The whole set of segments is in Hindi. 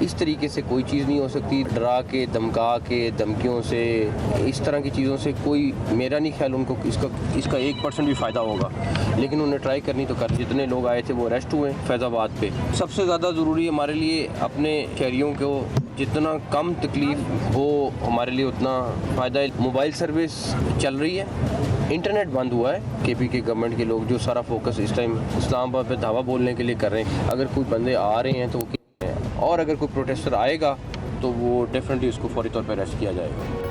इस तरीके से कोई चीज़ नहीं हो सकती। डरा के, धमका के, धमकियों से, इस तरह की चीज़ों से कोई, मेरा नहीं ख्याल उनको इसका 1% भी फ़ायदा होगा। लेकिन उन्हें ट्राई करनी तो कर। जितने लोग आए थे वो अरेस्ट हुए फैज़ाबाद पे। सबसे ज़्यादा ज़रूरी हमारे लिए अपने शहरियों को जितना कम तकलीफ़ हो हमारे लिए उतना फ़ायदा है। मोबाइल सर्विस चल रही है, इंटरनेट बंद हुआ है। केपी के गवर्नमेंट के लोग जो सारा फोकस इस टाइम इस्लामाबाद पे धावा बोलने के लिए कर रहे हैं। अगर कोई बंदे आ रहे हैं तो वो, और अगर कोई प्रोटेस्टर आएगा तो वो डेफिनेटली उसको फौरी तौर पर अरेस्ट किया जाएगा।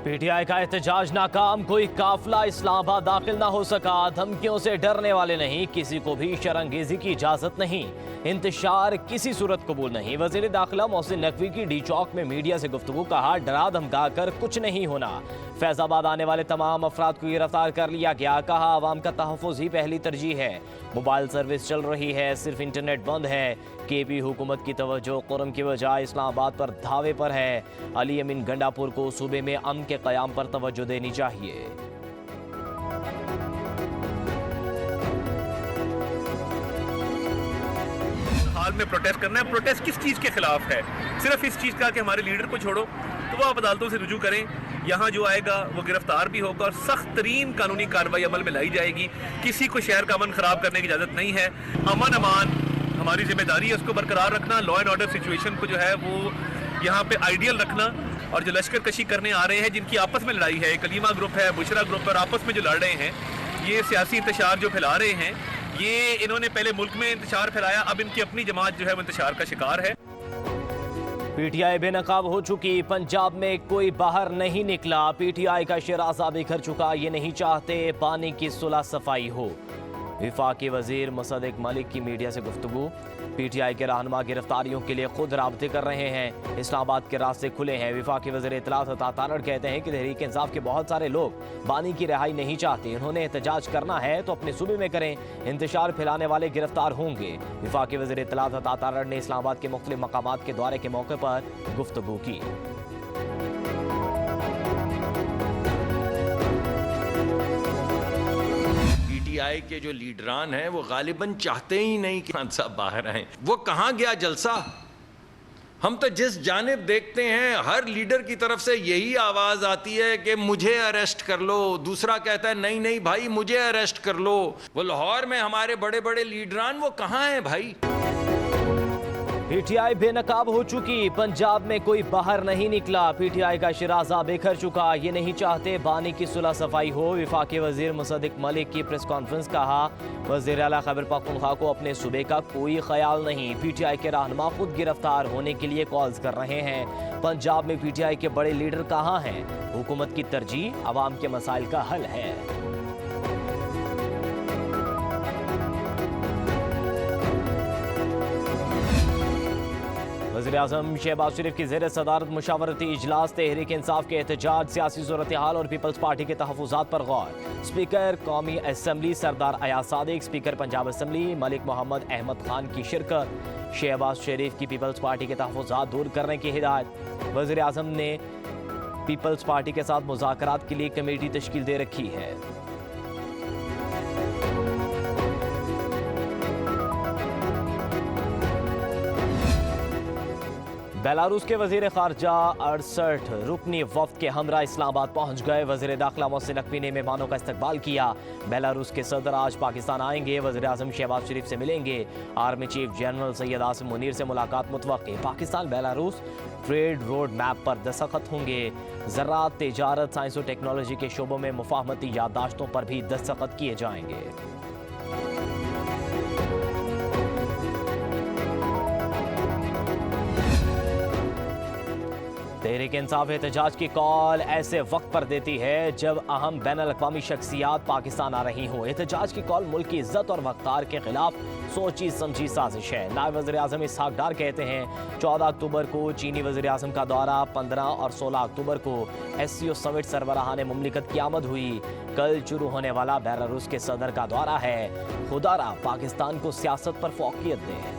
पीटीआई का एहतजाज नाकाम, कोई काफिला इस्लामाबाद दाखिल ना हो सका। धमकियों से डरने वाले नहीं, किसी को भी शरंगेजी की इजाजत नहीं, इंतशार किसी सूरत कबूल नहीं। वजीर दाखिला मोहसिन नकवी की डी चौक में मीडिया से गुफ्तगू, कहा डरा धमका कर कुछ नहीं होना। फैजाबाद आने वाले तमाम अफराद को गिरफ्तार कर लिया गया। कहा आवाम का तहफ़्फ़ुज़ ही पहली तरजीह है। मोबाइल सर्विस चल रही है, सिर्फ इंटरनेट बंद है। केपी हुकूमत की तवज्जो कुरम की बजाय इस्लामाबाद पर धावे पर है। अली अमीन गंडापुर को सूबे में अमन के क़याम पर तवज्जो देनी चाहिए। हाल में प्रोटेस्ट करना है। प्रोटेस्ट किस चीज़ के खिलाफ है? सिर्फ इस चीज़ का कि हमारे लीडर को छोड़ो, तो वो आप अदालतों से रुजू करें। यहाँ जो आएगा वो गिरफ्तार भी होगा और सख्त तरीन कानूनी कार्रवाई अमल में लाई जाएगी। किसी को शहर का अमन खराब करने की इजाज़त नहीं है। अमन अमान हमारी जिम्मेदारी है, उसको बरकरार रखना। लॉ एंड ऑर्डर सिचुएशन को जो है वो यहाँ पे आइडियल रखना। और जो लश्कर कशी करने आ रहे हैं, जिनकी आपस में लड़ाई है, कलीमा ग्रुप है, बुशरा ग्रुप है, और आपस में जो लड़ रहे हैं, ये सियासी इंतशार जो फैला रहे हैं, ये इन्होंने पहले मुल्क में इंतशार फैलाया, अब इनकी अपनी जमात जो है वो इंतशार का शिकार है। पीटीआई बेनकाब हो चुकी, पंजाब में कोई बाहर नहीं निकला। पीटीआई का शराजा बिखर चुका, ये नहीं चाहते पानी की सुलह सफाई हो। विफाकी वजीर मुसद्दिक मलिक की मीडिया से गुफ्तगू, पीटीआई के रहनुमा गिरफ्तारियों के लिए खुद राब्ते कर रहे हैं। इस्लामाबाद के रास्ते खुले हैं। विफाकी वज़ीर इत्तलात अता तारड़ कहते हैं कि तहरीक इंसाफ के बहुत सारे लोग बानी की रिहाई नहीं चाहते। इन्होंने एहतजाज करना है तो अपने सूबे में करें, इंतशार फैलाने वाले गिरफ्तार होंगे। विफाकी वज़ीर इत्तलात अता तारड़ ने इस्लामाबाद के मुख्तलिफ मकामात के दौरे के मौके पर गुफ्तगू की। पीटीआई के जो लीडरान हैं वो गालिबन चाहते ही नहीं कि खान साहब बाहर आए। वो कहाँ गया जलसा? हम तो जिस जानिब देखते हैं हर लीडर की तरफ से यही आवाज आती है कि मुझे अरेस्ट कर लो। दूसरा कहता है नहीं नहीं भाई मुझे अरेस्ट कर लो। वो लाहौर में हमारे बड़े बड़े लीडरान वो कहाँ हैं भाई? पीटीआई बेनकाब हो चुकी, पंजाब में कोई बाहर नहीं निकला। पीटीआई का शराजा बिखर चुका, ये नहीं चाहते बानी की सुलह सफाई हो। विफाकी वजीर मुसद्दिक मलिक की प्रेस कॉन्फ्रेंस, कहा वज़ीर आला खैबर पख्तूनख्वा को अपने सूबे का कोई ख्याल नहीं। पीटीआई के रहनुमा खुद गिरफ्तार होने के लिए कॉल्स कर रहे हैं। पंजाब में पीटीआई के बड़े लीडर कहाँ हैं? हुकूमत की तरजीह अवाम के मसाइल का हल है। वज़ीर-ए-आज़म शहबाज शरीफ की ज़ेर सदारत मुशावरती इजलास, तहरीक इंसाफ के एहतजाज, सियासी सूरत हाल और पीपल्स पार्टी के तहफ़्फ़ुज़ात पर गौर। स्पीकर कौमी असम्बली सरदार अयाज सादिक, स्पीकर पंजाब असम्बली मलिक मोहम्मद अहमद खान की शिरकत। शहबाज शरीफ की पीपल्स पार्टी के तहफ़्फ़ुज़ात दूर करने की हिदायत। वज़ीर-ए-आज़म ने पीपल्स पार्टी के साथ मुज़ाकरात के लिए कमेटी तश्कील दे रखी है। बेलारूस के वजीर खारजा 68 रुकनी वफ्द के हमरा इस्लामाबाद पहुंच गए। वजीर दाखिला मोहसिन नकवी ने मेहमानों का इस्तकबाल किया। बेलारूस के सदर आज पाकिस्तान आएंगे। वज़ीर आज़म शहबाज शरीफ से मिलेंगे। Army chief general Syed Asim Munir से मुलाकात Muttaqi. Pakistan Belarus trade road map पर दस्तखत होंगे। ज़राअत, तिजारत, साइंस और टेक्नोलॉजी के शोबों में मुफाहमती याददाश्तों पर भी दस्तखत किए जाएंगे। तहरीक इंसाफ एहतजाज की कॉल ऐसे वक्त पर देती है जब अहम बैनुल-अक़वामी शख्सियात पाकिस्तान आ रही हों। एहतजाज की कॉल मुल्क की इज्जत और वक़ार के खिलाफ सोची समझी साजिश है। नायब वज़ीर आज़म इसहाक़ डार कहते हैं 14 अक्टूबर को चीनी वज़ीर आज़म का दौरा, 15 और 16 अक्टूबर को SCO समिट सरबराहान मुमलिकत की आमद हुई। कल शुरू होने वाला बेलारूस के सदर का दौरा है। खुदारा पाकिस्तान को सियासत पर फ़ौक़ियत दें।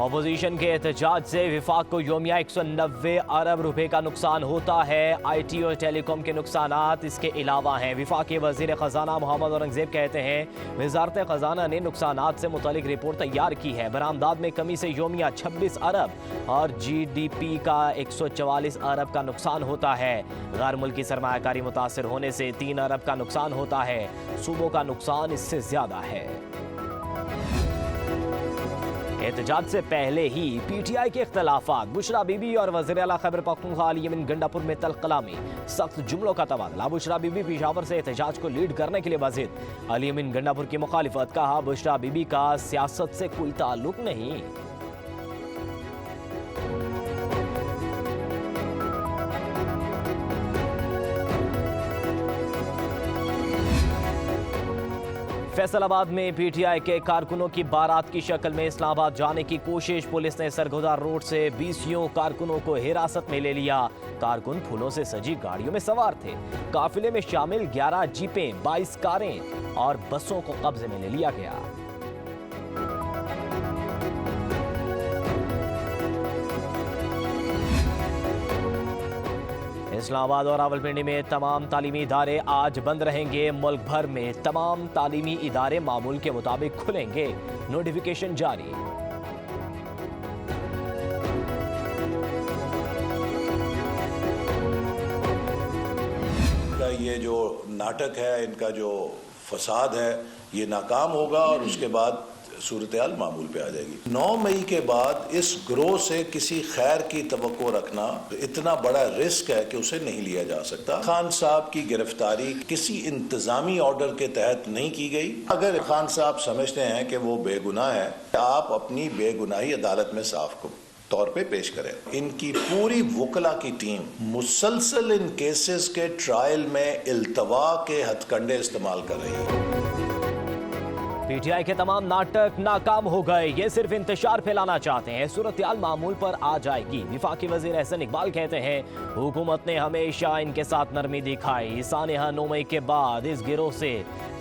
अपोजिशन के एहतजाज से विफाक को योमिया 190 अरब रुपए का नुकसान होता है। IT और टेलीकॉम के नुकसानात इसके अलावा हैं। विफाकी वजीर खजाना मोहम्मद औरंगजेब कहते हैं वजारत खजाना ने नुकसानात से मुतालिक रिपोर्ट तैयार की है। बरामदात में कमी से योमिया 26 अरब और GDP का 144 अरब का नुकसान होता है। गैर मुल्की सरमायाकारी मुतासर होने से 3 अरब का नुकसान होता है। सूबों का नुकसान इससे ज्यादा है। एहतजाज से पहले ही PTI के इख्तलाफात, बुशरा बीबी और वज़ीर आला खैबर पख्तूनख्वा अली यमीन गंडापुर में तल्ख कलामी, सख्त जुमलों का तबादला। बुशरा बीबी पेशावर से एहतजाज को लीड करने के लिए वाजिद, अली यमीन गंडापुर की मुखालिफत। कहा बुशरा बीबी का सियासत से कोई ताल्लुक नहीं। फैसलाबाद में PTI के कारकुनों की बारात की शक्ल में इस्लामाबाद जाने की कोशिश। पुलिस ने सरगोदार रोड से 20 कारकुनों को हिरासत में ले लिया। कारकुन फूलों से सजी गाड़ियों में सवार थे। काफिले में शामिल 11 जीपें, 22 कारें और बसों को कब्जे में ले लिया गया। इस्लामाबाद और रावलपिंडी में तमाम तालीमी इदारे आज बंद रहेंगे। मुल्क भर में तमाम तालीमी इदारे मामूल के मुताबिक खुलेंगे। नोटिफिकेशन जारी। ये जो नाटक है, इनका जो फसाद है, ये नाकाम होगा और उसके बाद सूरत-ए-हाल मामूल पे आ जाएगी। 9 मई के बाद इस ग्रोह से किसी खैर की तवक्को रखना इतना बड़ा रिस्क है कि उसे नहीं लिया जा सकता। खान साहब की गिरफ्तारी किसी इंतजामी ऑर्डर के तहत नहीं की गई। अगर खान साहब समझते हैं कि वो बेगुनाह है, आप अपनी बेगुनाही अदालत में साफ तौर पे पेश करें। इनकी पूरी वकला की टीम मुसलसल इन केसेस के ट्रायल में इल्तवा के हथकंडे इस्तेमाल कर रही है। PTI के तमाम नाटक नाकाम हो गए। ये सिर्फ इंतशार फैलाना चाहते हैं। सूरत-ए-हाल मामूल पर आ जाएगी। विफाकी वजीर एहसन इकबाल कहते हैं हुकूमत ने हमेशा इनके साथ नरमी दिखाई। सानेहा 9 मई के बाद इस गिरोह से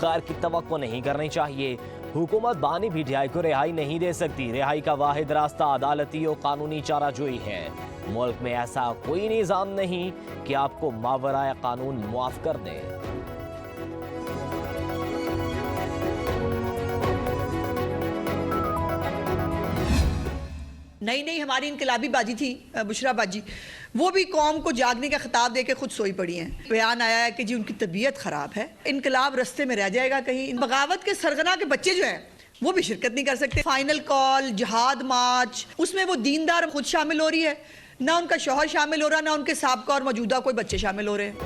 खैर की तवक्को नहीं करनी चाहिए। हुकूमत बानी PTI को रिहाई नहीं दे सकती। रिहाई का वाहिद रास्ता अदालती और कानूनी चाराजोई है। मुल्क में ऐसा कोई निज़ाम नहीं कि आपको मावराए कानून मुआफ कर दे। नई हमारी इनकलाबी बाजी थी बुशरा बाजी, वो भी कौम को जागने का खिताब देके खुद सोई पड़ी हैं। बयान आया है कि जी उनकी तबीयत खराब है, इनकलाब रस्ते में रह जाएगा कहीं। बगावत के सरगना के बच्चे जो हैं वो भी शिरकत नहीं कर सकते। फाइनल कॉल, जिहाद मार्च, उसमें वो दीनदार खुद शामिल हो रही है, ना उनका शौहर शामिल हो रहा, ना उनके साबका और मौजूदा कोई बच्चे शामिल हो रहे हैं।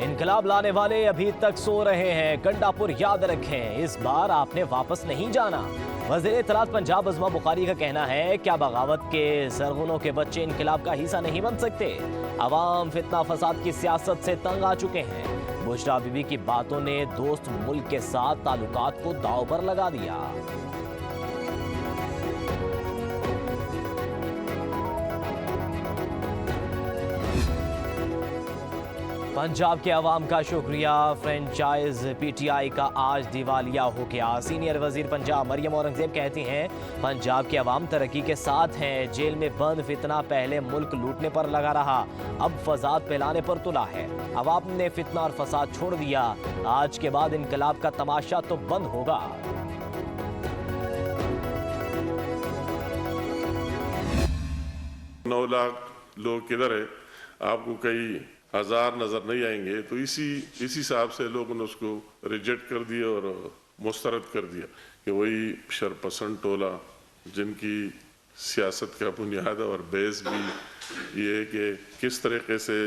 इनकलाब लाने वाले अभी तक सो रहे हैं। गंडापुर याद रखें, इस बार आपने वापस नहीं जाना। वज़ीर इत्तलात पंजाब अज़मा बुखारी का कहना है क्या बगावत के सरगुनों के बच्चे इनकलाब का हिस्सा नहीं बन सकते? अवाम फितना फसाद की सियासत से तंग आ चुके हैं। बुशरा बीबी की बातों ने दोस्त मुल्क के साथ ताल्लुकात को दांव पर लगा दिया। पंजाब के अवाम का शुक्रिया। फ्रेंचाइज PTI का आज दिवालिया हो गया। सीनियर वजीर पंजाब मरियम औरंगजेब कहती हैं पंजाब के अवाम तरक्की के साथ हैं। जेल में बंद फितना पहले मुल्क लूटने पर लगा रहा, अब फसाद फैलाने पर तुला है। अवाम ने फितना और फसाद छोड़ दिया। आज के बाद इनकलाब का तमाशा तो बंद होगा। 9 लाख लोग किधर है, आपको कई हजार नजर नहीं आएंगे। तो इसी हिसाब से लोगों ने उसको रिजेक्ट कर दिया और मुस्तरद कर दिया कि वही शरपसंद टोला जिनकी सियासत का बुनियाद और बेस भी ये है कि किस तरीके से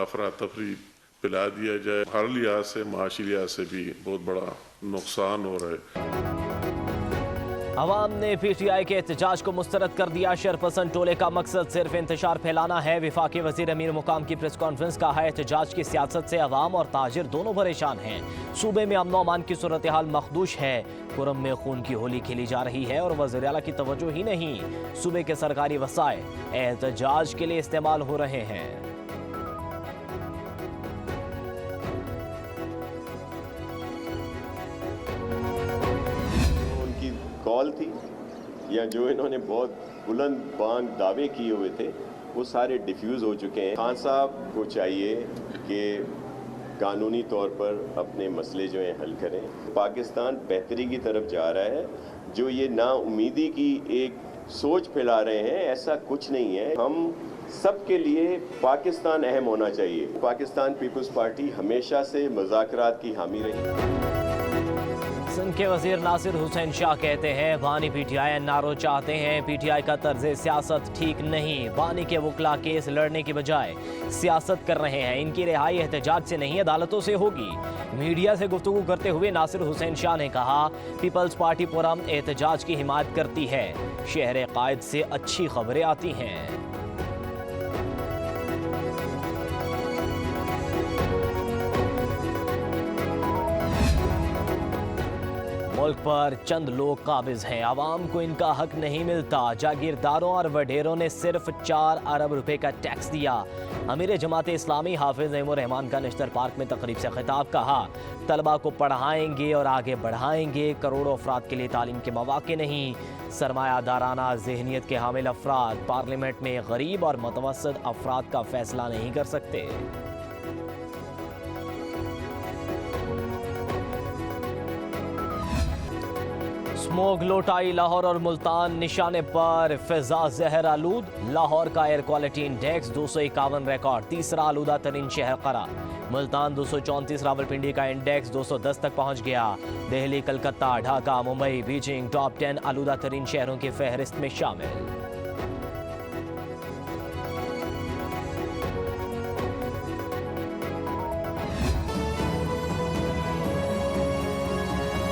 अफरा तफरी पिला दिया जाए। हर लिहाज से, माशी लिहाज से भी बहुत बड़ा नुकसान हो रहा है। अवाम ने PTI के एहतजाज को मुस्तरद कर दिया। शरपसंद टोले का मकसद सिर्फ इंतशार फैलाना है। विफाकी वजीर अमीर मुकाम की प्रेस कॉन्फ्रेंस का है एहतजाज की सियासत से अवाम और ताजिर दोनों परेशान हैं। सूबे में अमन अमान की सूरत हाल मखदूश है। कुरम में खून की होली खेली जा रही है और वज़ीर आला की तवज्जो ही नहीं। सूबे के सरकारी वसाए एहतजाज के लिए इस्तेमाल हो रहे हैं। कॉल थी या जो इन्होंने बहुत बुलंद बांग दावे किए हुए थे वो सारे डिफ्यूज़ हो चुके हैं। खान साहब को चाहिए कि कानूनी तौर पर अपने मसले जो हैं हल करें। पाकिस्तान बेहतरी की तरफ जा रहा है। जो ये नाउमीदी की एक सोच फैला रहे हैं, ऐसा कुछ नहीं है। हम सबके लिए पाकिस्तान अहम होना चाहिए। पाकिस्तान पीपल्स पार्टी हमेशा से मुज़ाकरात की हामी रही। सिंध के वजीर नासिर हुसैन शाह कहते हैं बानी PTI NRO चाहते हैं। PTI का तर्ज सियासत ठीक नहीं। बानी के वकला केस लड़ने की बजाय सियासत कर रहे हैं। इनकी रिहाई एहतजाज से नहीं अदालतों से होगी। मीडिया से गुफ्तगू करते हुए नासिर हुसैन शाह ने कहा पीपल्स पार्टी पुरअमन एहतजाज की हिमायत करती है। शहर कायद से अच्छी खबरें आती हैं। मुल्क पर चंद लोग काबिज हैं, आवाम को इनका हक नहीं मिलता। जागीरदारों और वडेरों ने सिर्फ 4 अरब रुपए का टैक्स दिया। अमीर जमात इस्लामी हाफिज नईमुर रहमान का निश्तर पार्क में तकरीब से खिताब कहा तलबा को पढ़ाएंगे और आगे बढ़ाएंगे। करोड़ों अफराद के लिए तालीम के मौके नहीं। सरमायादाराना जहनीत के हामिल अफराद पार्लियामेंट में गरीब और मुतवस्सित अफराद का फैसला नहीं कर सकते। स्मोक लोटाई लाहौर और मुल्तान निशाने पर। फिजा जहर आलूद। लाहौर का एयर क्वालिटी इंडेक्स 251 रिकॉर्ड तीसरा आलूदा तरीन शहर करार। मुल्तान 234। रावलपिंडी का इंडेक्स 210 तक पहुंच गया। दिल्ली, कलकत्ता, ढाका, मुंबई, बीजिंग टॉप 10 आलूदा तरीन शहरों की फहरिस्त में शामिल।